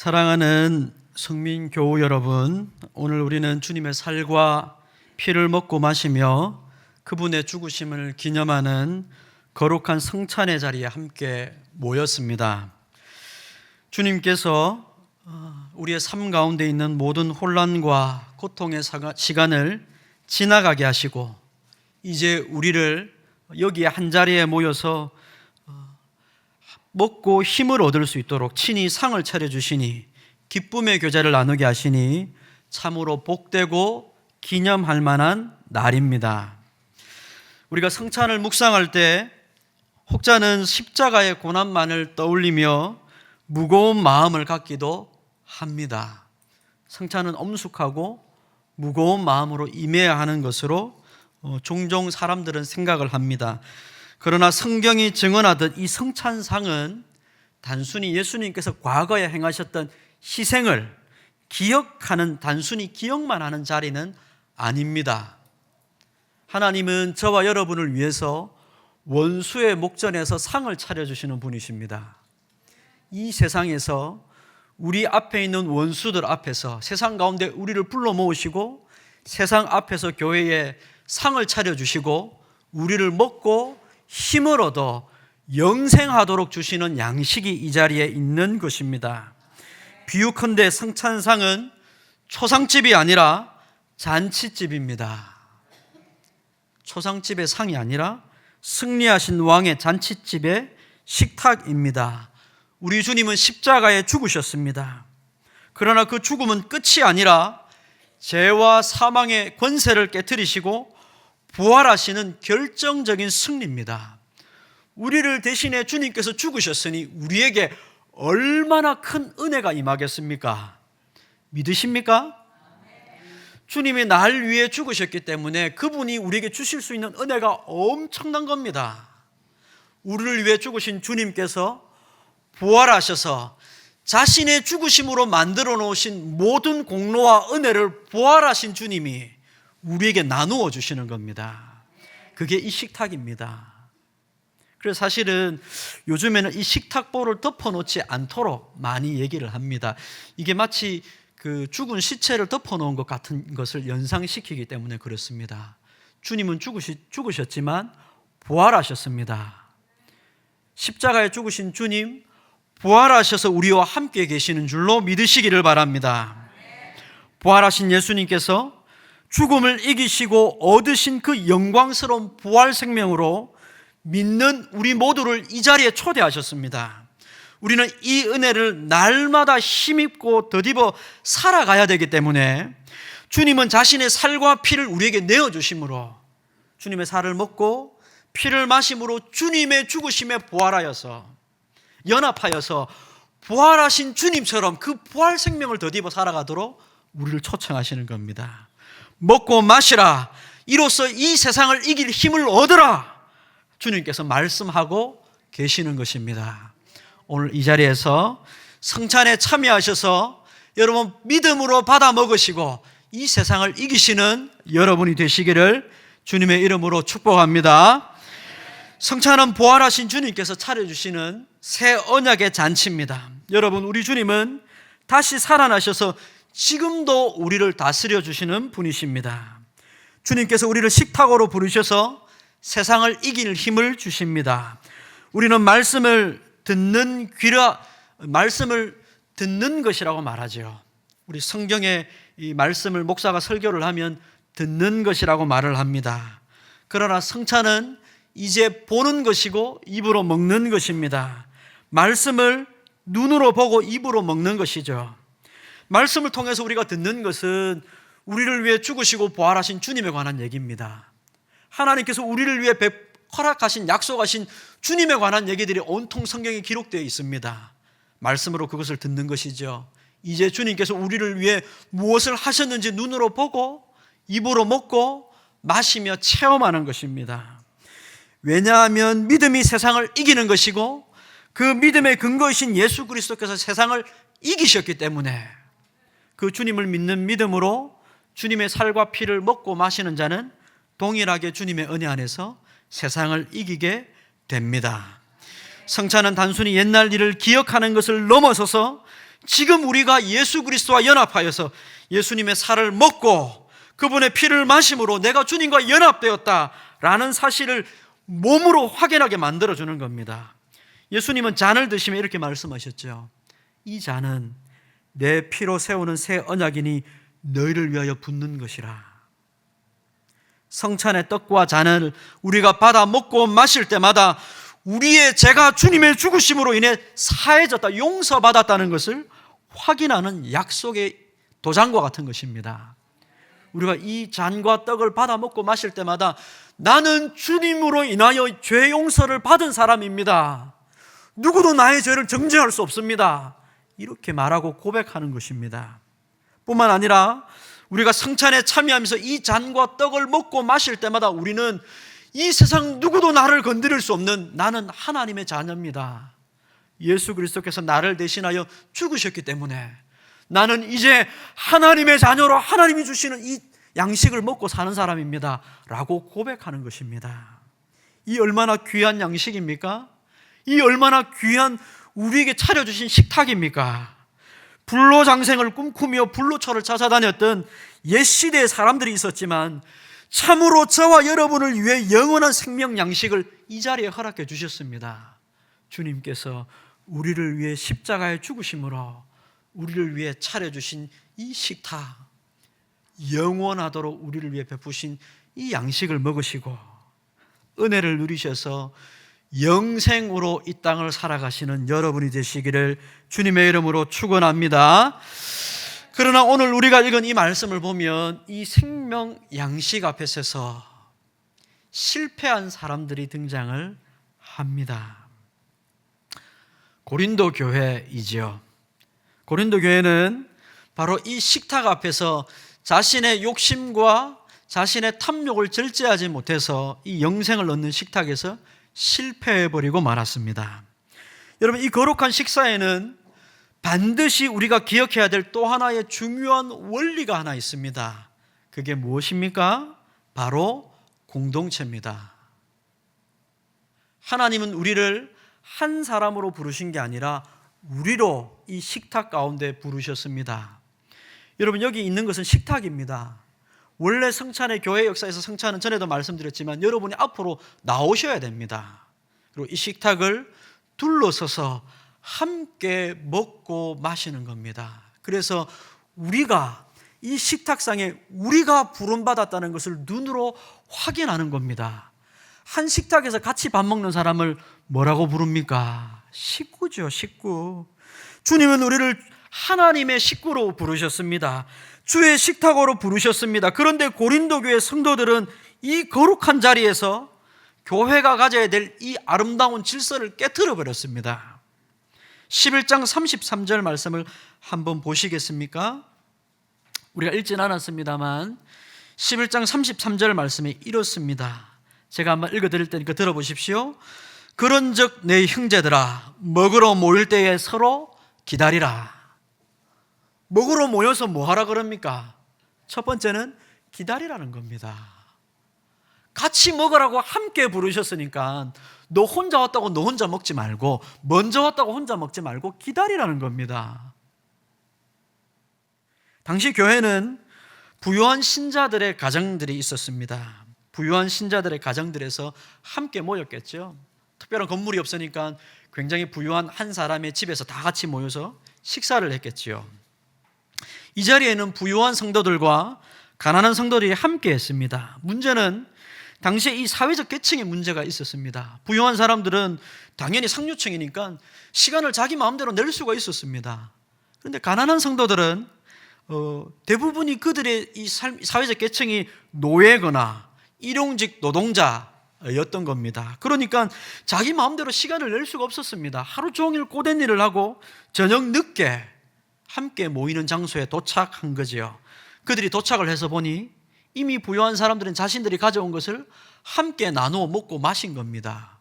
사랑하는 성민교우 여러분, 오늘 우리는 주님의 살과 피를 먹고 마시며 그분의 죽으심을 기념하는 거룩한 성찬의 자리에 함께 모였습니다. 주님께서 우리의 삶 가운데 있는 모든 혼란과 고통의 시간을 지나가게 하시고 이제 우리를 여기에 한자리에 모여서 먹고 힘을 얻을 수 있도록 친히 상을 차려주시니 기쁨의 교제를 나누게 하시니 참으로 복되고 기념할 만한 날입니다. 우리가 성찬을 묵상할 때 혹자는 십자가의 고난만을 떠올리며 무거운 마음을 갖기도 합니다. 성찬은 엄숙하고 무거운 마음으로 임해야 하는 것으로 종종 사람들은 생각을 합니다. 그러나 성경이 증언하듯 이 성찬상은 단순히 예수님께서 과거에 행하셨던 희생을 기억하는, 단순히 기억만 하는 자리는 아닙니다. 하나님은 저와 여러분을 위해서 원수의 목전에서 상을 차려주시는 분이십니다. 이 세상에서 우리 앞에 있는 원수들 앞에서 세상 가운데 우리를 불러 모으시고 세상 앞에서 교회에 상을 차려주시고 우리를 먹고 힘을 얻어 영생하도록 주시는 양식이 이 자리에 있는 것입니다. 비유컨대 성찬상은 초상집이 아니라 잔치집입니다. 초상집의 상이 아니라 승리하신 왕의 잔치집의 식탁입니다. 우리 주님은 십자가에 죽으셨습니다. 그러나 그 죽음은 끝이 아니라 죄와 사망의 권세를 깨트리시고 부활하시는 결정적인 승리입니다. 우리를 대신해 주님께서 죽으셨으니 우리에게 얼마나 큰 은혜가 임하겠습니까? 믿으십니까? 주님이 날 위해 죽으셨기 때문에 그분이 우리에게 주실 수 있는 은혜가 엄청난 겁니다. 우리를 위해 죽으신 주님께서 부활하셔서 자신의 죽으심으로 만들어 놓으신 모든 공로와 은혜를 부활하신 주님이 우리에게 나누어 주시는 겁니다. 그게 이 식탁입니다. 그래서 사실은 요즘에는 이 식탁보를 덮어놓지 않도록 많이 얘기를 합니다. 이게 마치 그 죽은 시체를 덮어놓은 것 같은 것을 연상시키기 때문에 그렇습니다. 주님은 죽으셨지만 부활하셨습니다. 십자가에 죽으신 주님, 부활하셔서 우리와 함께 계시는 줄로 믿으시기를 바랍니다. 부활하신 예수님께서 죽음을 이기시고 얻으신 그 영광스러운 부활 생명으로 믿는 우리 모두를 이 자리에 초대하셨습니다. 우리는 이 은혜를 날마다 힘입고 덧입어 살아가야 되기 때문에 주님은 자신의 살과 피를 우리에게 내어주심으로 주님의 살을 먹고 피를 마심으로 주님의 죽으심에 부활하여서 연합하여서 부활하신 주님처럼 그 부활 생명을 덧입어 살아가도록 우리를 초청하시는 겁니다. 먹고 마시라, 이로써 이 세상을 이길 힘을 얻으라, 주님께서 말씀하고 계시는 것입니다. 오늘 이 자리에서 성찬에 참여하셔서 여러분 믿음으로 받아 먹으시고 이 세상을 이기시는 여러분이 되시기를 주님의 이름으로 축복합니다. 성찬은 부활하신 주님께서 차려주시는 새 언약의 잔치입니다. 여러분, 우리 주님은 다시 살아나셔서 지금도 우리를 다스려 주시는 분이십니다. 주님께서 우리를 식탁으로 부르셔서 세상을 이길 힘을 주십니다. 우리는 말씀을 듣는 말씀을 듣는 것이라고 말하죠. 우리 성경의 이 말씀을 목사가 설교를 하면 듣는 것이라고 말을 합니다. 그러나 성찬은 이제 보는 것이고 입으로 먹는 것입니다. 말씀을 눈으로 보고 입으로 먹는 것이죠. 말씀을 통해서 우리가 듣는 것은 우리를 위해 죽으시고 부활하신 주님에 관한 얘기입니다. 하나님께서 우리를 위해 허락하신, 약속하신 주님에 관한 얘기들이 온통 성경에 기록되어 있습니다. 말씀으로 그것을 듣는 것이죠. 이제 주님께서 우리를 위해 무엇을 하셨는지 눈으로 보고 입으로 먹고 마시며 체험하는 것입니다. 왜냐하면 믿음이 세상을 이기는 것이고 그 믿음의 근거이신 예수 그리스도께서 세상을 이기셨기 때문에 그 주님을 믿는 믿음으로 주님의 살과 피를 먹고 마시는 자는 동일하게 주님의 은혜 안에서 세상을 이기게 됩니다. 성찬은 단순히 옛날 일을 기억하는 것을 넘어서서 지금 우리가 예수 그리스도와 연합하여서 예수님의 살을 먹고 그분의 피를 마심으로 내가 주님과 연합되었다라는 사실을 몸으로 확인하게 만들어주는 겁니다. 예수님은 잔을 드시며 이렇게 말씀하셨죠. 이 잔은 내 피로 세우는 새 언약이니 너희를 위하여 붓는 것이라. 성찬의 떡과 잔을 우리가 받아 먹고 마실 때마다 우리의 죄가 주님의 죽으심으로 인해 사해졌다, 용서받았다는 것을 확인하는 약속의 도장과 같은 것입니다. 우리가 이 잔과 떡을 받아 먹고 마실 때마다 나는 주님으로 인하여 죄 용서를 받은 사람입니다. 누구도 나의 죄를 정죄할 수 없습니다. 이렇게 말하고 고백하는 것입니다. 뿐만 아니라 우리가 성찬에 참여하면서 이 잔과 떡을 먹고 마실 때마다 우리는 이 세상 누구도 나를 건드릴 수 없는 나는 하나님의 자녀입니다. 예수 그리스도께서 나를 대신하여 죽으셨기 때문에 나는 이제 하나님의 자녀로 하나님이 주시는 이 양식을 먹고 사는 사람입니다 라고 고백하는 것입니다. 이 얼마나 귀한 양식입니까? 이 얼마나 귀한 우리에게 차려주신 식탁입니까? 불로장생을 꿈꾸며 불로초를 찾아다녔던 옛 시대의 사람들이 있었지만 참으로 저와 여러분을 위해 영원한 생명 양식을 이 자리에 허락해 주셨습니다. 주님께서 우리를 위해 십자가에 죽으심으로 우리를 위해 차려주신 이 식탁, 영원하도록 우리를 위해 베푸신 이 양식을 먹으시고 은혜를 누리셔서 영생으로 이 땅을 살아가시는 여러분이 되시기를 주님의 이름으로 축원합니다. 그러나 오늘 우리가 읽은 이 말씀을 보면 이 생명 양식 앞에 서서 실패한 사람들이 등장을 합니다. 고린도 교회이죠. 고린도 교회는 바로 이 식탁 앞에서 자신의 욕심과 자신의 탐욕을 절제하지 못해서 이 영생을 얻는 식탁에서 실패해버리고 말았습니다. 여러분, 이 거룩한 식사에는 반드시 우리가 기억해야 될 또 하나의 중요한 원리가 하나 있습니다. 그게 무엇입니까? 바로 공동체입니다. 하나님은 우리를 한 사람으로 부르신 게 아니라 우리로 이 식탁 가운데 부르셨습니다. 여러분, 여기 있는 것은 식탁입니다. 원래 성찬의 교회 역사에서 성찬은 전에도 말씀드렸지만 여러분이 앞으로 나오셔야 됩니다. 그리고 이 식탁을 둘러서서 함께 먹고 마시는 겁니다. 그래서 우리가 이 식탁상에 우리가 부름받았다는 것을 눈으로 확인하는 겁니다. 한 식탁에서 같이 밥 먹는 사람을 뭐라고 부릅니까? 식구죠, 식구. 주님은 우리를 하나님의 식구로 부르셨습니다. 주의 식탁으로 부르셨습니다. 그런데 고린도 교회 성도들은 이 거룩한 자리에서 교회가 가져야 될 이 아름다운 질서를 깨트려 버렸습니다. 11장 33절 말씀을 한번 보시겠습니까? 우리가 읽진 않았습니다만 11장 33절 말씀이 이렇습니다. 제가 한번 읽어드릴 테니까 들어보십시오. 그런즉 내 형제들아, 먹으러 모일 때에 서로 기다리라. 먹으러 모여서 뭐 하라 그럽니까? 첫 번째는 기다리라는 겁니다. 같이 먹으라고 함께 부르셨으니까 너 혼자 왔다고 너 혼자 먹지 말고, 먼저 왔다고 혼자 먹지 말고 기다리라는 겁니다. 당시 교회는 부유한 신자들의 가정들이 있었습니다. 부유한 신자들의 가정들에서 함께 모였겠죠. 특별한 건물이 없으니까 굉장히 부유한 한 사람의 집에서 다 같이 모여서 식사를 했겠지요. 이 자리에는 부유한 성도들과 가난한 성도들이 함께 했습니다. 문제는 당시에 이 사회적 계층의 문제가 있었습니다. 부유한 사람들은 당연히 상류층이니까 시간을 자기 마음대로 낼 수가 있었습니다. 그런데 가난한 성도들은 대부분이 그들의 이 사회적 계층이 노예거나 일용직 노동자였던 겁니다. 그러니까 자기 마음대로 시간을 낼 수가 없었습니다. 하루 종일 고된 일을 하고 저녁 늦게 함께 모이는 장소에 도착한 거지요. 그들이 도착을 해서 보니 이미 부유한 사람들은 자신들이 가져온 것을 함께 나누어 먹고 마신 겁니다.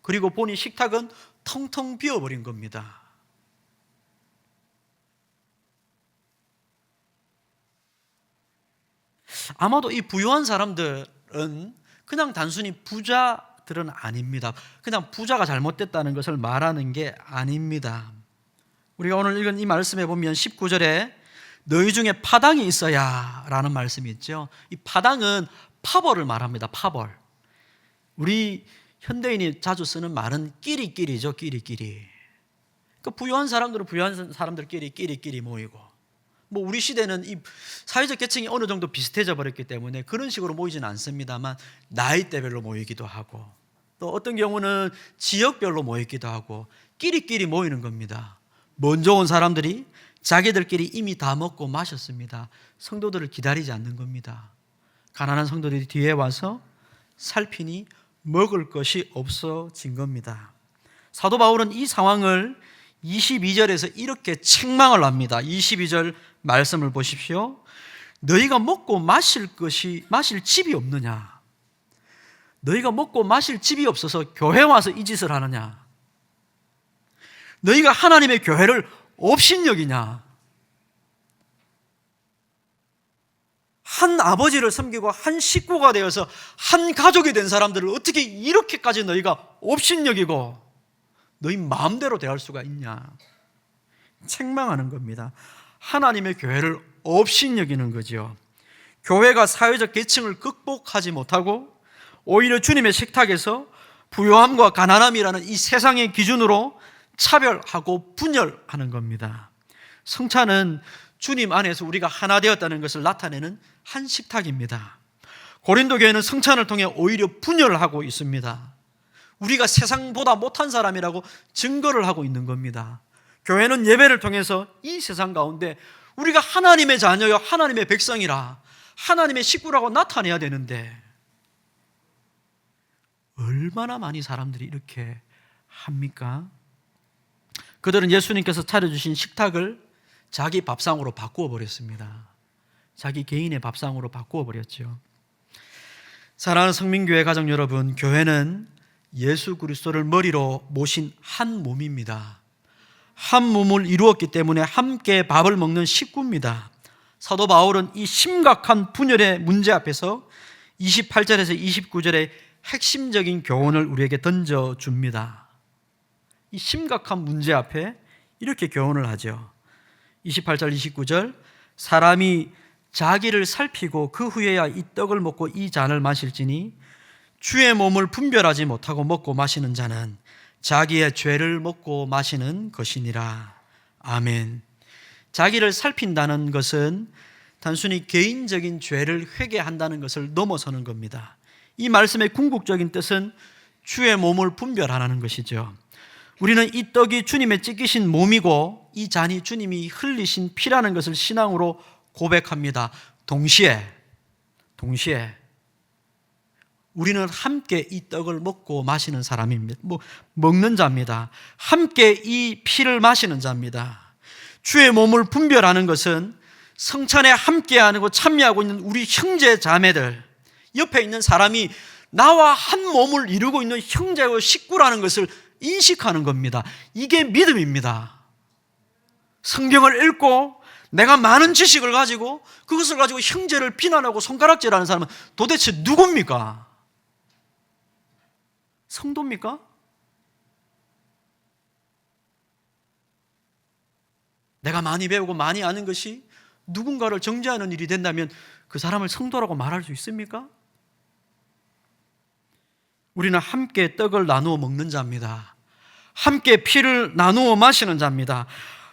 그리고 보니 식탁은 텅텅 비어버린 겁니다. 아마도 이 부유한 사람들은 그냥 단순히 부자들은 아닙니다. 그냥 부자가 잘못됐다는 것을 말하는 게 아닙니다. 우리가 오늘 읽은 이 말씀에 보면 19절에 너희 중에 파당이 있어야 라는 말씀이 있죠. 이 파당은 파벌을 말합니다. 파벌. 우리 현대인이 자주 쓰는 말은 끼리끼리죠. 끼리끼리. 그 부유한 사람들은 부유한 사람들끼리 끼리끼리 모이고, 뭐 우리 시대는 이 사회적 계층이 어느 정도 비슷해져 버렸기 때문에 그런 식으로 모이지는 않습니다만 나이대별로 모이기도 하고, 또 어떤 경우는 지역별로 모이기도 하고 끼리끼리 모이는 겁니다. 먼저 온 사람들이 자기들끼리 이미 다 먹고 마셨습니다. 성도들을 기다리지 않는 겁니다. 가난한 성도들이 뒤에 와서 살피니 먹을 것이 없어진 겁니다. 사도 바울은 이 상황을 22절에서 이렇게 책망을 합니다. 22절 말씀을 보십시오. 너희가 먹고 마실 집이 없느냐? 너희가 먹고 마실 집이 없어서 교회 와서 이 짓을 하느냐? 너희가 하나님의 교회를 업신여기냐? 한 아버지를 섬기고 한 식구가 되어서 한 가족이 된 사람들을 어떻게 이렇게까지 너희가 업신여기고 너희 마음대로 대할 수가 있냐? 책망하는 겁니다. 하나님의 교회를 업신여기는 거죠. 교회가 사회적 계층을 극복하지 못하고 오히려 주님의 식탁에서 부요함과 가난함이라는 이 세상의 기준으로 차별하고 분열하는 겁니다. 성찬은 주님 안에서 우리가 하나 되었다는 것을 나타내는 한 식탁입니다. 고린도 교회는 성찬을 통해 오히려 분열을 하고 있습니다. 우리가 세상보다 못한 사람이라고 증거를 하고 있는 겁니다. 교회는 예배를 통해서 이 세상 가운데 우리가 하나님의 자녀여 하나님의 백성이라 하나님의 식구라고 나타내야 되는데 얼마나 많이 사람들이 이렇게 합니까? 그들은 예수님께서 차려주신 식탁을 자기 밥상으로 바꾸어 버렸습니다. 자기 개인의 밥상으로 바꾸어 버렸죠. 사랑하는 성민교회 가족 여러분, 교회는 예수 그리스도를 머리로 모신 한 몸입니다. 한 몸을 이루었기 때문에 함께 밥을 먹는 식구입니다. 사도 바울은 이 심각한 분열의 문제 앞에서 28절에서 29절의 핵심적인 교훈을 우리에게 던져줍니다. 이 심각한 문제 앞에 이렇게 교훈을 하죠. 28절 29절 사람이 자기를 살피고 그 후에야 이 떡을 먹고 이 잔을 마실지니 주의 몸을 분별하지 못하고 먹고 마시는 자는 자기의 죄를 먹고 마시는 것이니라. 아멘. 자기를 살핀다는 것은 단순히 개인적인 죄를 회개한다는 것을 넘어서는 겁니다. 이 말씀의 궁극적인 뜻은 주의 몸을 분별하라는 것이죠. 우리는 이 떡이 주님의 찢기신 몸이고 이 잔이 주님이 흘리신 피라는 것을 신앙으로 고백합니다. 동시에 우리는 함께 이 떡을 먹고 마시는 사람입니다. 먹는 자입니다. 함께 이 피를 마시는 자입니다. 주의 몸을 분별하는 것은 성찬에 함께하고 참여하고 있는 우리 형제 자매들, 옆에 있는 사람이 나와 한 몸을 이루고 있는 형제와 식구라는 것을 인식하는 겁니다. 이게 믿음입니다. 성경을 읽고 내가 많은 지식을 가지고 그것을 가지고 형제를 비난하고 손가락질하는 사람은 도대체 누굽니까? 성도입니까? 내가 많이 배우고 많이 아는 것이 누군가를 정죄하는 일이 된다면 그 사람을 성도라고 말할 수 있습니까? 우리는 함께 떡을 나누어 먹는 자입니다. 함께 피를 나누어 마시는 자입니다.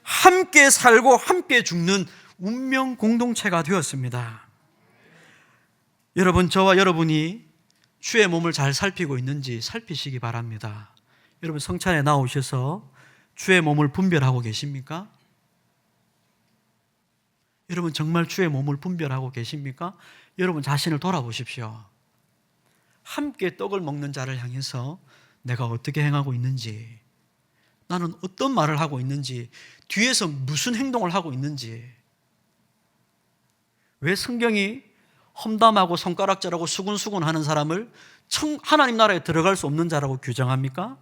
함께 살고 함께 죽는 운명 공동체가 되었습니다. 여러분, 저와 여러분이 주의 몸을 잘 살피고 있는지 살피시기 바랍니다. 여러분, 성찬에 나오셔서 주의 몸을 분별하고 계십니까? 여러분, 정말 주의 몸을 분별하고 계십니까? 여러분 자신을 돌아보십시오. 함께 떡을 먹는 자를 향해서 내가 어떻게 행하고 있는지, 나는 어떤 말을 하고 있는지, 뒤에서 무슨 행동을 하고 있는지. 왜 성경이 험담하고 손가락질하고 수군수군 하는 사람을 하나님 나라에 들어갈 수 없는 자라고 규정합니까?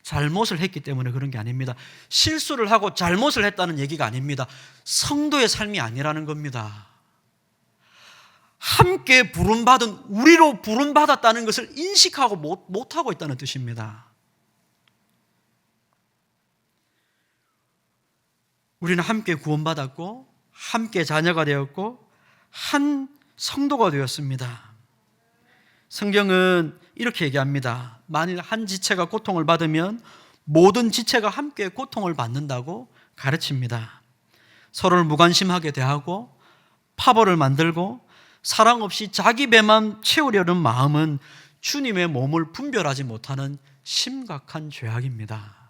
잘못을 했기 때문에 그런 게 아닙니다. 실수를 하고 잘못을 했다는 얘기가 아닙니다. 성도의 삶이 아니라는 겁니다. 함께 부름받은, 우리로 부름받았다는 것을 인식하고 못하고 있다는 뜻입니다. 우리는 함께 구원받았고 함께 자녀가 되었고 한 성도가 되었습니다. 성경은 이렇게 얘기합니다. 만일 한 지체가 고통을 받으면 모든 지체가 함께 고통을 받는다고 가르칩니다. 서로를 무관심하게 대하고 파벌을 만들고 사랑 없이 자기 배만 채우려는 마음은 주님의 몸을 분별하지 못하는 심각한 죄악입니다.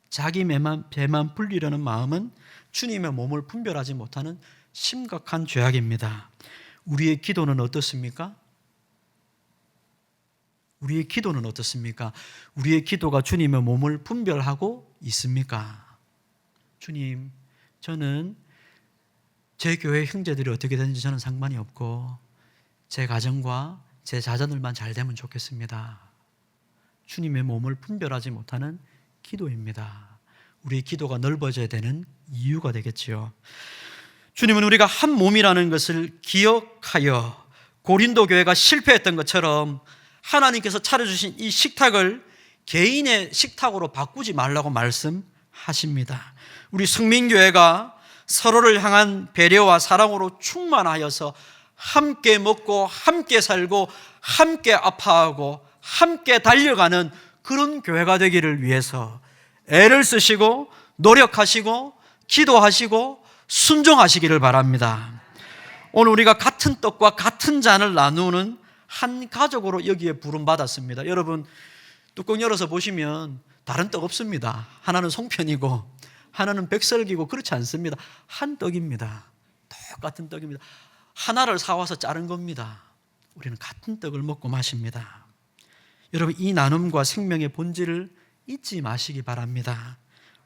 자기 배만 불리려는 마음은 주님의 몸을 분별하지 못하는 심각한 죄악입니다. 우리의 기도는 어떻습니까? 우리의 기도는 어떻습니까? 우리의 기도가 주님의 몸을 분별하고 있습니까? 주님, 저는 제 교회 형제들이 어떻게 되는지 저는 상관이 없고 제 가정과 제 자녀들만 잘 되면 좋겠습니다. 주님의 몸을 분별하지 못하는 기도입니다. 우리의 기도가 넓어져야 되는 이유가 되겠지요. 주님은 우리가 한 몸이라는 것을 기억하여 고린도 교회가 실패했던 것처럼 하나님께서 차려주신 이 식탁을 개인의 식탁으로 바꾸지 말라고 말씀하십니다. 우리 성민교회가 서로를 향한 배려와 사랑으로 충만하여서 함께 먹고 함께 살고 함께 아파하고 함께 달려가는 그런 교회가 되기를 위해서 애를 쓰시고 노력하시고 기도하시고 순종하시기를 바랍니다. 오늘 우리가 같은 떡과 같은 잔을 나누는 한 가족으로 여기에 부름받았습니다. 여러분, 뚜껑 열어서 보시면 다른 떡 없습니다. 하나는 송편이고 하나는 백설기고 그렇지 않습니다. 한 떡입니다. 똑같은 떡입니다. 하나를 사와서 자른 겁니다. 우리는 같은 떡을 먹고 마십니다. 여러분, 이 나눔과 생명의 본질을 잊지 마시기 바랍니다.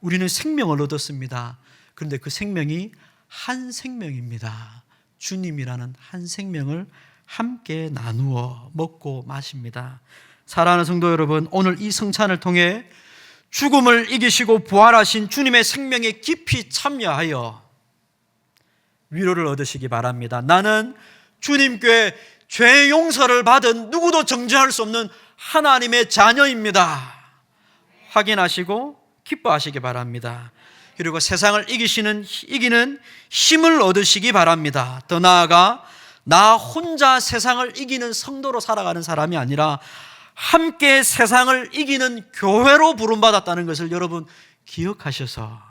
우리는 생명을 얻었습니다. 그런데 그 생명이 한 생명입니다. 주님이라는 한 생명을 함께 나누어 먹고 마십니다. 사랑하는 성도 여러분, 오늘 이 성찬을 통해 죽음을 이기시고 부활하신 주님의 생명에 깊이 참여하여 위로를 얻으시기 바랍니다. 나는 주님께 죄 용서를 받은 누구도 정죄할 수 없는 하나님의 자녀입니다. 확인하시고 기뻐하시기 바랍니다. 그리고 세상을 이기는 힘을 얻으시기 바랍니다. 더 나아가 나 혼자 세상을 이기는 성도로 살아가는 사람이 아니라 함께 세상을 이기는 교회로 부름받았다는 것을 여러분 기억하셔서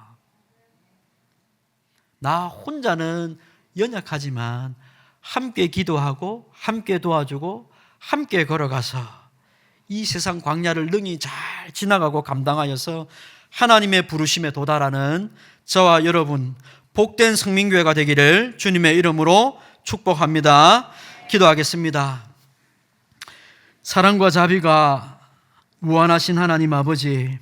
나 혼자는 연약하지만 함께 기도하고 함께 도와주고 함께 걸어가서 이 세상 광야를 능히 잘 지나가고 감당하여서 하나님의 부르심에 도달하는 저와 여러분 복된 성민교회가 되기를 주님의 이름으로 축복합니다. 기도하겠습니다. 사랑과 자비가 무한하신 하나님 아버지,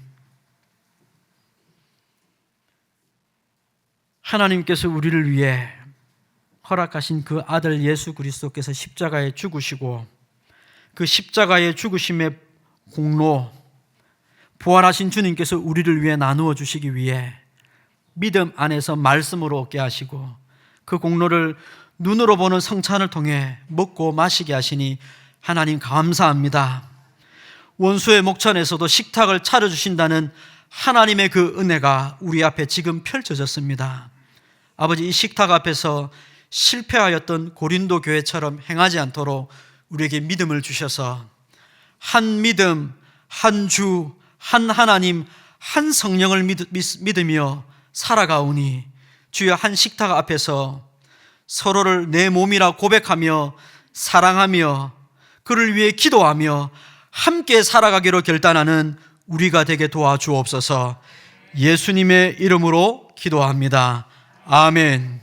하나님께서 우리를 위해 허락하신 그 아들 예수 그리스도께서 십자가에 죽으시고 그 십자가의 죽으심의 공로, 부활하신 주님께서 우리를 위해 나누어 주시기 위해 믿음 안에서 말씀으로 얻게 하시고 그 공로를 눈으로 보는 성찬을 통해 먹고 마시게 하시니 하나님 감사합니다. 원수의 목전에서도 식탁을 차려주신다는 하나님의 그 은혜가 우리 앞에 지금 펼쳐졌습니다. 아버지, 이 식탁 앞에서 실패하였던 고린도 교회처럼 행하지 않도록 우리에게 믿음을 주셔서 한 믿음, 한 주, 한 하나님, 한 성령을 믿으며 살아가오니 주여 한 식탁 앞에서 서로를 내 몸이라 고백하며 사랑하며 그를 위해 기도하며 함께 살아가기로 결단하는 우리가 되게 도와주옵소서. 예수님의 이름으로 기도합니다. 아멘.